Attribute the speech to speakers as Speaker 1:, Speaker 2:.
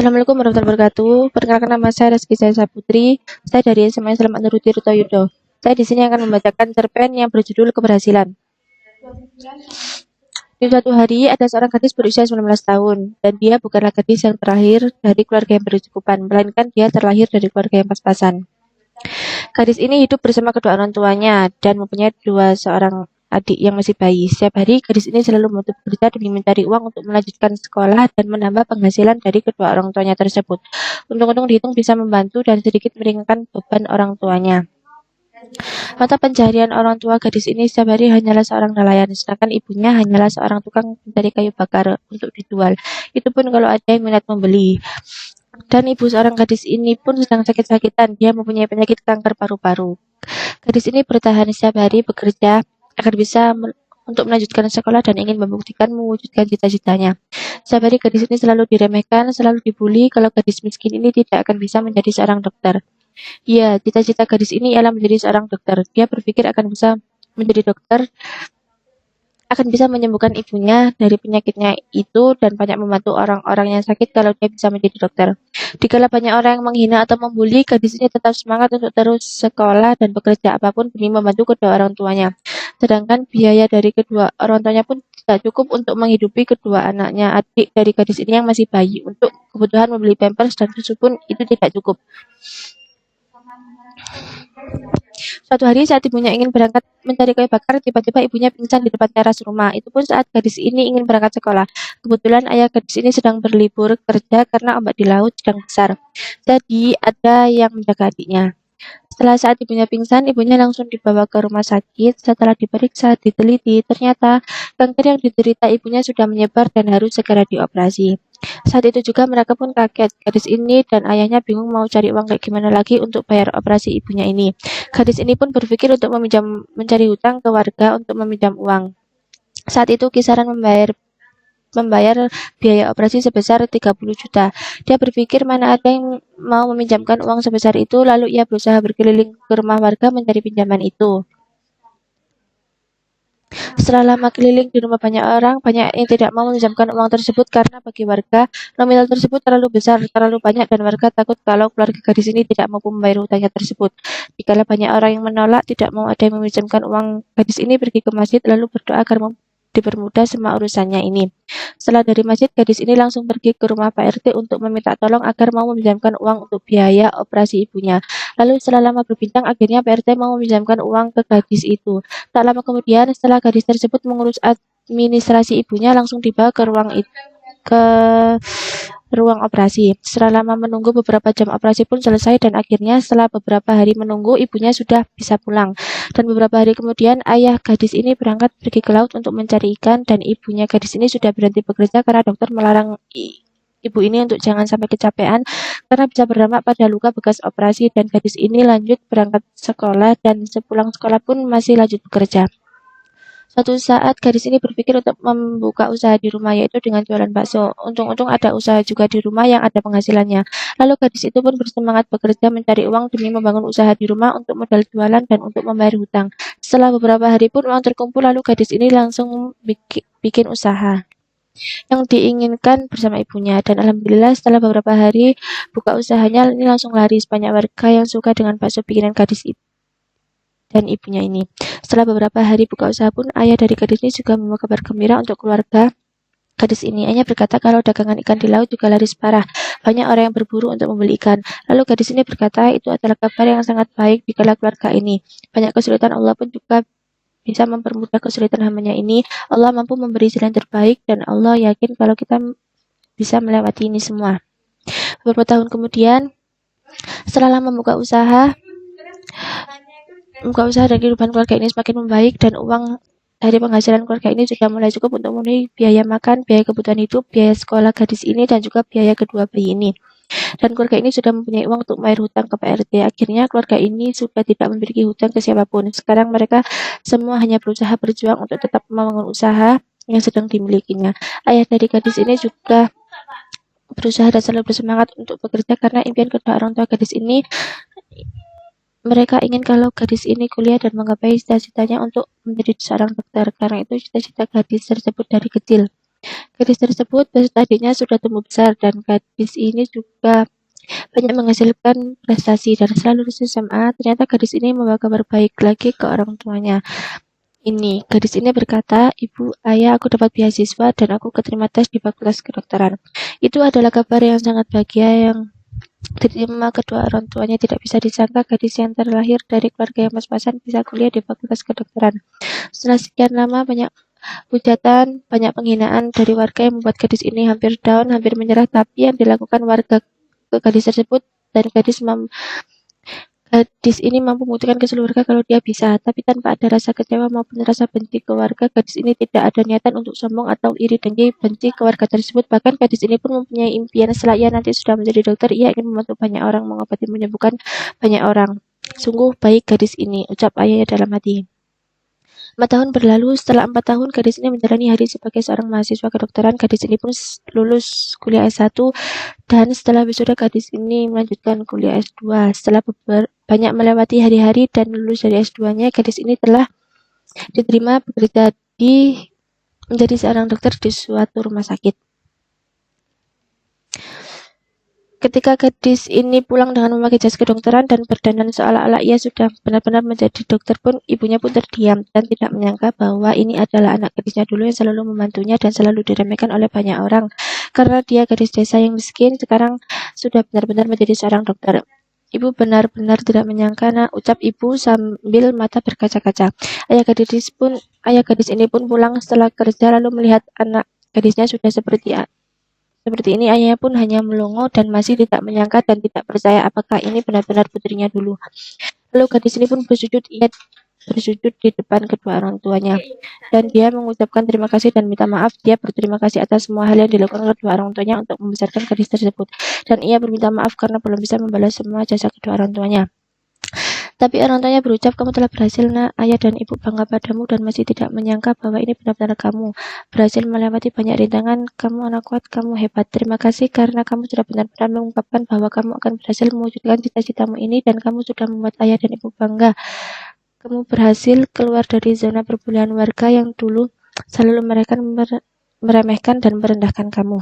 Speaker 1: Assalamualaikum warahmatullahi wabarakatuh. Perkenalkan nama saya Reski Saya Putri. Saya dari SMA Selamat Nuruti Rutoyudo. Saya di sini akan membacakan cerpen yang berjudul Keberhasilan. Di suatu hari ada seorang gadis berusia 19 tahun dan dia bukanlah gadis yang terlahir dari keluarga yang berkecukupan, melainkan dia terlahir dari keluarga yang pas-pasan. Gadis ini hidup bersama kedua orang tuanya dan mempunyai seorang adik yang masih bayi. Setiap hari, gadis ini selalu membantu bekerja demi mencari uang untuk melanjutkan sekolah dan menambah penghasilan dari kedua orang tuanya tersebut. Untung-untung dihitung bisa membantu dan sedikit meringankan beban orang tuanya. Mata pencaharian orang tua gadis ini setiap hari hanyalah seorang nelayan, sedangkan ibunya hanyalah seorang tukang mencari kayu bakar untuk dijual. Itu pun kalau ada yang minat membeli. Dan ibu seorang gadis ini pun sedang sakit-sakitan. Dia mempunyai penyakit kanker paru-paru. Gadis ini bertahan setiap hari bekerja agar bisa untuk melanjutkan sekolah dan ingin membuktikan mewujudkan cita-citanya. Setiap hari gadis ini selalu diremehkan, selalu dibully kalau gadis miskin ini tidak akan bisa menjadi seorang dokter. Ya, cita-cita gadis ini ialah menjadi seorang dokter. Dia berpikir akan bisa menjadi dokter, akan bisa menyembuhkan ibunya dari penyakitnya itu dan banyak membantu orang-orang yang sakit kalau dia bisa menjadi dokter. Dikala banyak orang yang menghina atau membuli, gadis ini tetap semangat untuk terus sekolah dan bekerja apapun demi membantu kedua orang tuanya. Sedangkan biaya dari kedua orang tuanya pun tidak cukup untuk menghidupi kedua anaknya. Adik dari gadis ini yang masih bayi, untuk kebutuhan membeli pampers dan susu pun itu tidak cukup. Suatu hari saat ibunya ingin berangkat mencari kayu bakar, tiba-tiba ibunya pingsan di depan teras rumah. Itu pun saat gadis ini ingin berangkat sekolah. Kebetulan ayah gadis ini sedang berlibur kerja karena ombak di laut sedang besar. Jadi ada yang menjaga adiknya. Setelah saat ibunya pingsan, ibunya langsung dibawa ke rumah sakit. Setelah diperiksa, diteliti, ternyata kanker yang diderita ibunya sudah menyebar dan harus segera dioperasi. Saat itu juga mereka pun kaget. Gadis ini dan ayahnya bingung mau cari uang kayak gimana lagi untuk bayar operasi ibunya ini. Gadis ini pun berpikir untuk mencari hutang ke warga untuk meminjam uang. Saat itu kisaran membayar biaya operasi sebesar 30 juta. Dia berpikir mana ada yang mau meminjamkan uang sebesar itu, lalu ia berusaha berkeliling ke rumah warga mencari pinjaman itu. Setelah lama keliling di rumah banyak yang tidak mau meminjamkan uang tersebut karena bagi warga nominal tersebut terlalu besar, terlalu banyak dan warga takut kalau keluarga gadis ini tidak mampu membayar hutangnya tersebut. Dikala banyak orang yang menolak, tidak mau ada yang meminjamkan uang, gadis ini pergi ke masjid lalu berdoa agar dipermudah semua urusannya ini. Setelah dari masjid, gadis ini langsung pergi ke rumah Pak RT untuk meminta tolong agar mau meminjamkan uang untuk biaya operasi ibunya. Lalu setelah lama berbincang, akhirnya Pak RT mau meminjamkan uang ke gadis itu. Tak lama kemudian, setelah gadis tersebut mengurus administrasi ibunya, langsung dibawa ke ruang operasi. Setelah lama menunggu, beberapa jam operasi pun selesai dan akhirnya setelah beberapa hari menunggu, ibunya sudah bisa pulang. Dan beberapa hari kemudian, ayah gadis ini berangkat pergi ke laut untuk mencari ikan dan ibunya gadis ini sudah berhenti bekerja karena dokter melarang ibu ini untuk jangan sampai kecapean karena bisa berdampak pada luka bekas operasi, dan gadis ini lanjut berangkat sekolah dan sepulang sekolah pun masih lanjut bekerja. Suatu saat gadis ini berpikir untuk membuka usaha di rumah, yaitu dengan jualan bakso. Untung-untung ada usaha juga di rumah yang ada penghasilannya. Lalu gadis itu pun bersemangat bekerja mencari uang demi membangun usaha di rumah untuk modal jualan dan untuk membayar hutang. Setelah beberapa hari pun uang terkumpul, lalu gadis ini langsung bikin usaha yang diinginkan bersama ibunya. Dan alhamdulillah setelah beberapa hari buka usahanya ini langsung laris. Banyak warga yang suka dengan bakso bikinan gadis dan ibunya ini. Setelah beberapa hari buka usaha pun, ayah dari gadis ini juga membawa kabar gembira untuk keluarga gadis ini. Ayahnya berkata kalau dagangan ikan di laut juga laris parah. Banyak orang yang berburu untuk membeli ikan. Lalu gadis ini berkata itu adalah kabar yang sangat baik di keluarga ini. Banyak kesulitan, Allah pun juga bisa mempermudah kesulitan hambanya ini. Allah mampu memberi jalan terbaik dan Allah yakin kalau kita bisa melewati ini semua. Beberapa tahun kemudian, setelah lama membuka usaha dan kehidupan keluarga ini semakin membaik dan uang dari penghasilan keluarga ini sudah mulai cukup untuk memenuhi biaya makan, biaya kebutuhan hidup, biaya sekolah gadis ini dan juga biaya kedua bayi ini. Dan keluarga ini sudah mempunyai uang untuk membayar hutang ke Pak RT. Akhirnya keluarga ini sudah tidak memiliki hutang ke siapapun. Sekarang mereka semua hanya berusaha berjuang untuk tetap membangun usaha yang sedang dimilikinya. Ayah dari gadis ini juga berusaha dan selalu bersemangat untuk bekerja karena impian kedua orang tua gadis ini, mereka ingin kalau gadis ini kuliah dan menggapai cita-citanya untuk menjadi seorang dokter. Karena itu cita-cita gadis tersebut dari kecil. Gadis tersebut beserta adiknya sudah tumbuh besar dan gadis ini juga banyak menghasilkan prestasi dan setelah lulus SMA, ternyata gadis ini membawa kabar baik lagi ke orang tuanya. Gadis ini berkata, "Ibu, ayah, aku dapat beasiswa dan aku keterima tes di Fakultas Kedokteran." Itu adalah kabar yang sangat bahagia yang diterima kedua orang tuanya. Tidak bisa disangka gadis yang terlahir dari keluarga yang pas-pasan bisa kuliah di Fakultas Kedokteran. Setelah sekian lama banyak hujatan, banyak penghinaan dari warga yang membuat gadis ini hampir down, hampir menyerah, tapi yang dilakukan warga ke gadis tersebut dan gadis ini mampu membuktikan ke seluruh warga kalau dia bisa, tapi tanpa ada rasa kecewa maupun rasa benci ke warga. Gadis ini tidak ada niatan untuk sombong atau iri dengki benci ke warga tersebut. Bahkan gadis ini pun mempunyai impian setelah ia nanti sudah menjadi dokter, ia ingin membantu banyak orang, mengobati, menyembuhkan banyak orang. Sungguh baik gadis ini, ucap ayahnya dalam hati. 4 tahun berlalu. Setelah 4 tahun gadis ini menjalani hari sebagai seorang mahasiswa kedokteran. Gadis ini pun lulus kuliah S1 dan setelah wisuda gadis ini melanjutkan kuliah S2. Setelah banyak melewati hari-hari dan lulus dari S2-nya, gadis ini telah diterima bekerja menjadi seorang dokter di suatu rumah sakit. Ketika gadis ini pulang dengan memakai jas kedokteran dan berdandan seolah-olah ia sudah benar-benar menjadi dokter pun, ibunya pun terdiam dan tidak menyangka bahwa ini adalah anak gadisnya dulu yang selalu membantunya dan selalu diremehkan oleh banyak orang. Karena dia gadis desa yang miskin, sekarang sudah benar-benar menjadi seorang dokter. Ibu benar-benar tidak menyangka, nak, ucap ibu sambil mata berkaca-kaca. Ayah gadis ini pun pulang setelah kerja lalu melihat anak gadisnya sudah seperti ini. Ayahnya pun hanya melongo dan masih tidak menyangka dan tidak percaya apakah ini benar-benar putrinya dulu. Lalu gadis ini pun bersujud di depan kedua orang tuanya dan dia mengucapkan terima kasih dan minta maaf. Dia berterima kasih atas semua hal yang dilakukan kedua orang tuanya untuk membesarkan gadis tersebut, dan ia berminta maaf karena belum bisa membalas semua jasa kedua orang tuanya. Tapi orang tuanya berucap, "Kamu telah berhasil, nak. Ayah dan ibu bangga padamu dan masih tidak menyangka bahwa ini benar-benar kamu. Berhasil melewati banyak rintangan. Kamu anak kuat, kamu hebat. Terima kasih karena kamu sudah benar-benar mengungkapkan bahwa kamu akan berhasil mewujudkan cita-citamu ini dan kamu sudah membuat ayah dan ibu bangga. Kamu berhasil keluar dari zona perbulian warga yang dulu selalu meremehkan dan merendahkan kamu."